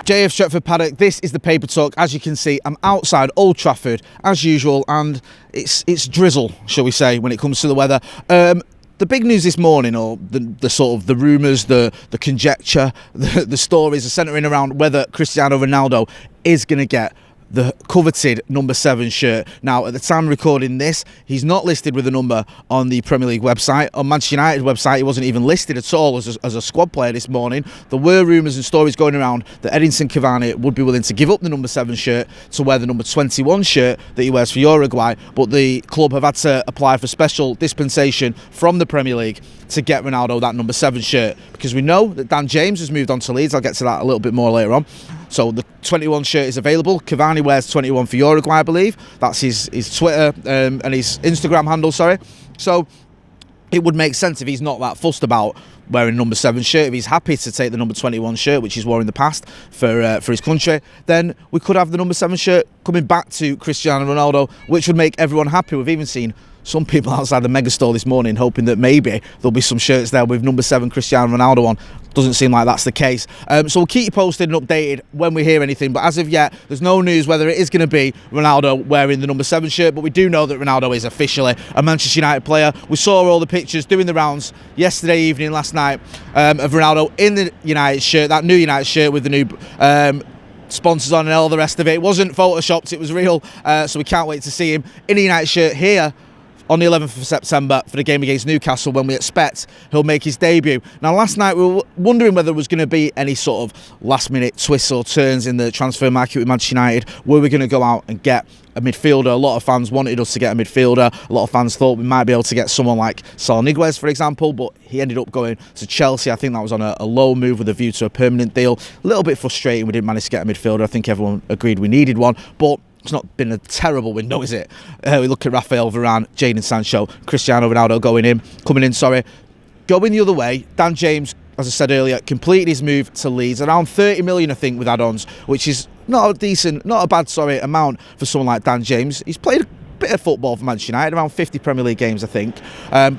JF Stretford, Paddock, this is the Paper Talk. As you can see, I'm outside Old Trafford as usual, and it's drizzle, shall we say, when it comes to the weather. The big news this morning, or the sort of the rumours, the conjecture, the stories are centering around whether Cristiano Ronaldo is going to get the coveted number 7 shirt. Now, at the time of recording this, he's not listed with a number on the Premier League website. On Manchester United website, he wasn't even listed at all as a squad player this morning. There were rumours and stories going around that Edinson Cavani would be willing to give up the number 7 shirt to wear the number 21 shirt that he wears for Uruguay, but the club have had to apply for special dispensation from the Premier League to get Ronaldo that number 7 shirt, because we know that Dan James has moved on to Leeds. I'll get to that a little bit more later on. So the 21 shirt is available. Cavani wears 21 for Uruguay, I believe. That's his Twitter and his Instagram handle, sorry. So it would make sense if he's not that fussed about wearing number 7 shirt. If he's happy to take the number 21 shirt, which he's worn in the past for his country, then we could have the number 7 shirt coming back to Cristiano Ronaldo, which would make everyone happy. We've even seen some people outside the megastore this morning hoping that maybe there'll be some shirts there with number 7 Cristiano Ronaldo on. Doesn't seem like that's the case. So we'll keep you posted and updated when we hear anything. But as of yet, there's no news whether it is going to be Ronaldo wearing the number 7 shirt. But we do know that Ronaldo is officially a Manchester United player. We saw all the pictures doing the rounds yesterday evening, last night, of Ronaldo in the United shirt, that new United shirt with the new sponsors on and all the rest of it. It wasn't photoshopped, it was real. So we can't wait to see him in a United shirt here on the 11th of September for the game against Newcastle, when we expect he'll make his debut. Now, last night we were wondering whether there was going to be any sort of last-minute twists or turns in the transfer market with Manchester United. Were we going to go out and get a midfielder? A lot of fans wanted us to get a midfielder. A lot of fans thought we might be able to get someone like Saul Niguez, for example, but he ended up going to Chelsea. I think that was on a low move with a view to a permanent deal. A little bit frustrating we didn't manage to get a midfielder. I think everyone agreed we needed one, but it's not been a terrible window, is it? We look at Rafael Varane, Jadon Sancho, Cristiano Ronaldo coming in. Going the other way, Dan James, as I said earlier, completed his move to Leeds. Around 30 million, I think, with add-ons, which is not a bad amount for someone like Dan James. He's played a bit of football for Manchester United, around 50 Premier League games, I think.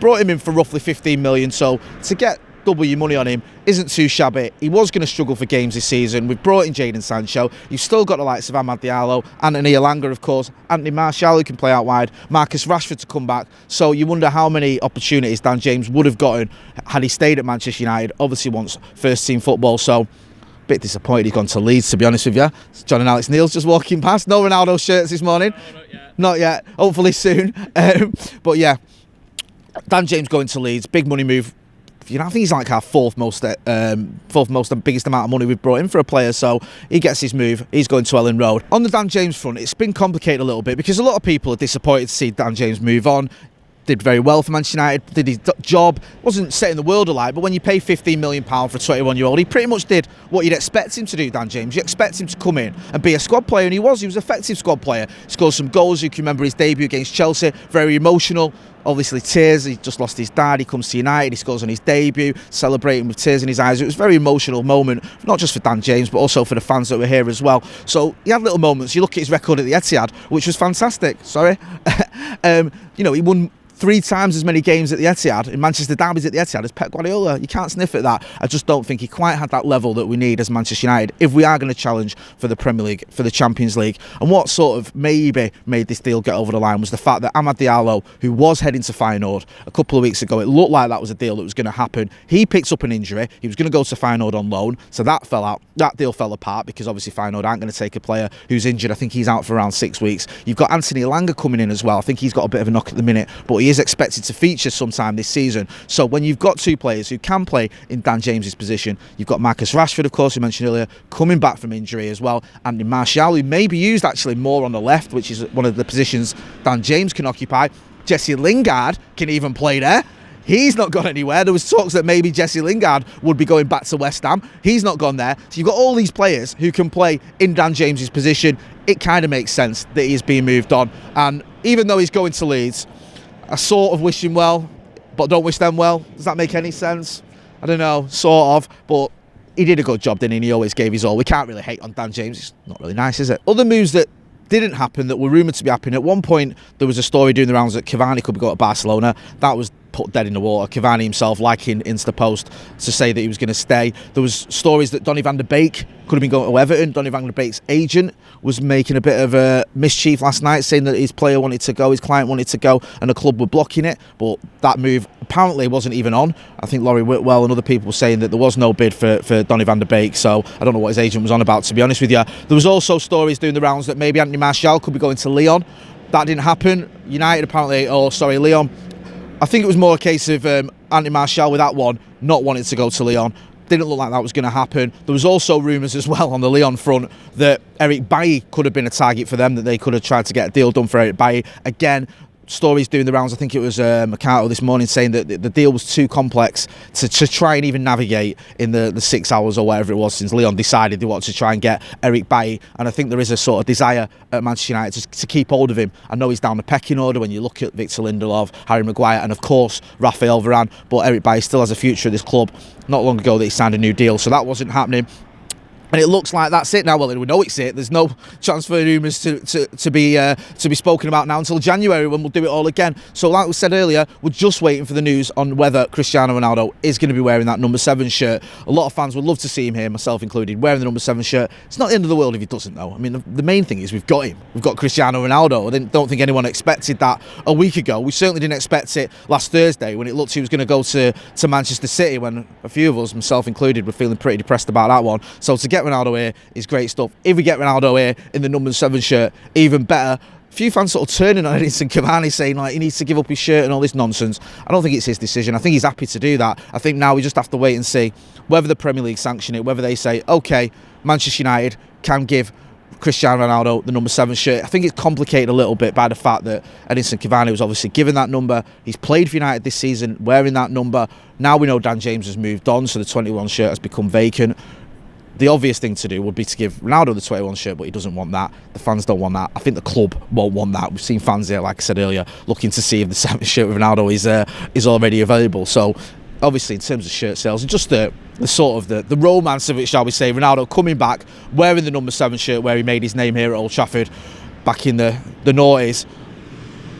Brought him in for roughly 15 million, so to get double your money on him isn't too shabby. He was going to struggle for games this season. We've brought in Jadon Sancho. You've still got the likes of Amad Diallo, Anthony Elanga, of course, Anthony Martial, who can play out wide, Marcus Rashford to come back. So you wonder how many opportunities Dan James would have gotten had he stayed at Manchester United. Obviously wants first team football, so a bit disappointed he's gone to Leeds, to be honest with you. John and Alex Neil's just walking past. No Ronaldo shirts this morning. No, not yet. Hopefully soon. But yeah, Dan James going to Leeds, big money move. I think he's like our fourth most and biggest amount of money we've brought in for a player, so he gets his move. He's going to Elland Road. On the Dan James front, it's been complicated a little bit because a lot of people are disappointed to see Dan James move on. Did very well for Manchester United, did his job, wasn't setting the world alight, but when you pay £15 million for a 21-year-old, he pretty much did what you'd expect him to do, Dan James. You expect him to come in and be a squad player, and he was an effective squad player. He scored some goals. You can remember his debut against Chelsea, very emotional. Obviously tears, he just lost his dad, he comes to United, he scores on his debut, celebrating with tears in his eyes. It was a very emotional moment, not just for Dan James, but also for the fans that were here as well. So he had little moments. You look at his record at the Etihad, which was fantastic, he won 3 times as many games at the Etihad, in Manchester derbies at the Etihad, as Pep Guardiola. You can't sniff at that. I just don't think he quite had that level that we need as Manchester United if we are going to challenge for the Premier League, for the Champions League. And what sort of maybe made this deal get over the line was the fact that Amad Diallo, who was heading to Feyenoord a couple of weeks ago, it looked like that was a deal that was going to happen. He picked up an injury. He was going to go to Feyenoord on loan, so that fell out. That deal fell apart because obviously Feyenoord aren't going to take a player who's injured. I think he's out for around 6 weeks. You've got Anthony Elanga coming in as well. I think he's got a bit of a knock at the minute, but he is expected to feature sometime this season. So when you've got 2 players who can play in Dan James's position, you've got Marcus Rashford, of course, who mentioned earlier, coming back from injury as well, and Martial, who may be used actually more on the left, which is one of the positions Dan James can occupy. Jesse Lingard can even play there. He's not gone anywhere. There was talks that maybe Jesse Lingard would be going back to West Ham. He's not gone there. So you've got all these players who can play in Dan James's position. It kind of makes sense that he's being moved on. And even though he's going to Leeds, I sort of wish him well, but don't wish them well. Does that make any sense? I don't know, sort of, but he did a good job, didn't he? And he always gave his all. We can't really hate on Dan James. It's not really nice, is it? Other moves that didn't happen, that were rumoured to be happening. At one point, there was a story doing the rounds that Cavani could go to Barcelona. That was put dead in the water. Cavani himself liking Insta post to say that he was going to stay. There was stories that Donny van der Beek could have been going to Everton. Donny van der Beek's agent was making a bit of a mischief last night, saying that his player wanted to go, his client wanted to go, and the club were blocking it. But that move apparently wasn't even on. I think Laurie Whitwell and other people were saying that there was no bid for Donny van der Beek, so I don't know what his agent was on about, to be honest with you. There was also stories doing the rounds that maybe Anthony Martial could be going to Lyon. That didn't happen. United apparently, Lyon. I think it was more a case of Anthony Martial with that one not wanting to go to Lyon. Didn't look like that was going to happen. There was also rumours as well on the Lyon front that Eric Bailly could have been a target for them, that they could have tried to get a deal done for Eric Bailly. Again, stories doing the rounds. I think it was Mercato this morning saying that the deal was too complex to try and even navigate in the 6 hours or whatever it was since Lyon decided they wanted to try and get Eric Bailly. And I think there is a sort of desire at Manchester United to keep hold of him. I know he's down the pecking order when you look at Victor Lindelof, Harry Maguire, and of course Raphael Varane, but Eric Bailly still has a future at this club. Not long ago that he signed a new deal, so that wasn't happening. And it looks like that's it now. Well, we know it's it. There's no transfer rumours to be spoken about now until January, when we'll do it all again. So like we said earlier, we're just waiting for the news on whether Cristiano Ronaldo is going to be wearing that number 7 shirt. A lot of fans would love to see him here, myself included, wearing the number 7 shirt. It's not the end of the world if he doesn't, though. I mean, the main thing is we've got him. We've got Cristiano Ronaldo. I don't think anyone expected that a week ago. We certainly didn't expect it last Thursday when it looked he was going to go to Manchester City, when a few of us, myself included, were feeling pretty depressed about that one. So to get Ronaldo here is great stuff. If we get Ronaldo here in the number 7 shirt, even better. A few fans sort of turning on Edinson Cavani, saying like he needs to give up his shirt and all this nonsense. I don't think it's his decision. I think he's happy to do that. I think now we just have to wait and see whether the Premier League sanction it, whether they say, okay, Manchester United can give Cristiano Ronaldo the number 7 shirt. I think it's complicated a little bit by the fact that Edinson Cavani was obviously given that number. He's played for United this season wearing that number. Now we know Dan James has moved on, so the 21 shirt has become vacant. The obvious thing to do would be to give Ronaldo the 21 shirt, but he doesn't want that. The fans don't want that. I think the club won't want that. We've seen fans here, like I said earlier, looking to see if the 7 shirt with Ronaldo is already available. So obviously in terms of shirt sales and just the sort of the romance of it, shall we say, Ronaldo coming back wearing the number 7 shirt where he made his name here at Old Trafford back in the noughties,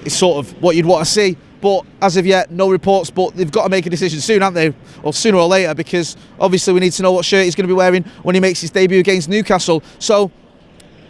it's sort of what you'd want to see. But as of yet, no reports, but they've got to make a decision soon, haven't they? Or sooner or later, because obviously we need to know what shirt he's going to be wearing when he makes his debut against Newcastle. So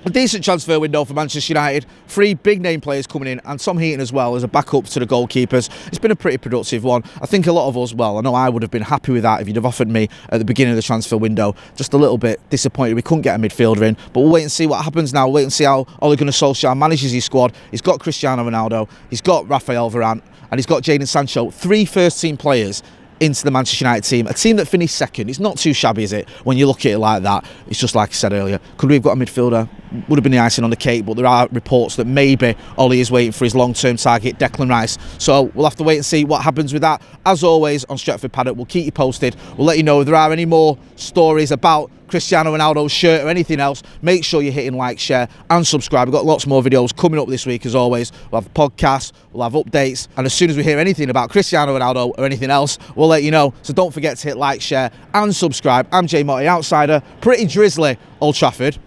a decent transfer window for Manchester United. 3 big name players coming in, and Tom Heaton as well as a backup to the goalkeepers. It's been a pretty productive one. I think a lot of us, well, I know I would have been happy with that if you'd have offered me at the beginning of the transfer window. Just a little bit disappointed we couldn't get a midfielder in, but we'll wait and see what happens now. We'll wait and see how Ole Gunnar Solskjaer manages his squad. He's got Cristiano Ronaldo, he's got Raphael Varane, and he's got Jadon Sancho. 3 first-team players into the Manchester United team. A team that finished second. It's not too shabby, is it, when you look at it like that? It's just like I said earlier. Could we have got a midfielder? Would have been the icing on the cake, but there are reports that maybe Ollie is waiting for his long-term target, Declan Rice. So we'll have to wait and see what happens with that. As always, on Stretford Paddock, we'll keep you posted. We'll let you know if there are any more stories about Cristiano Ronaldo's shirt or anything else. Make sure you're hitting like, share and subscribe. We've got lots more videos coming up this week as always. We'll have podcasts, we'll have updates, and as soon as we hear anything about Cristiano Ronaldo or anything else, we'll let you know. So don't forget to hit like, share and subscribe. I'm Jay Motti, Outsider, pretty drizzly Old Trafford.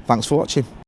Thanks for watching.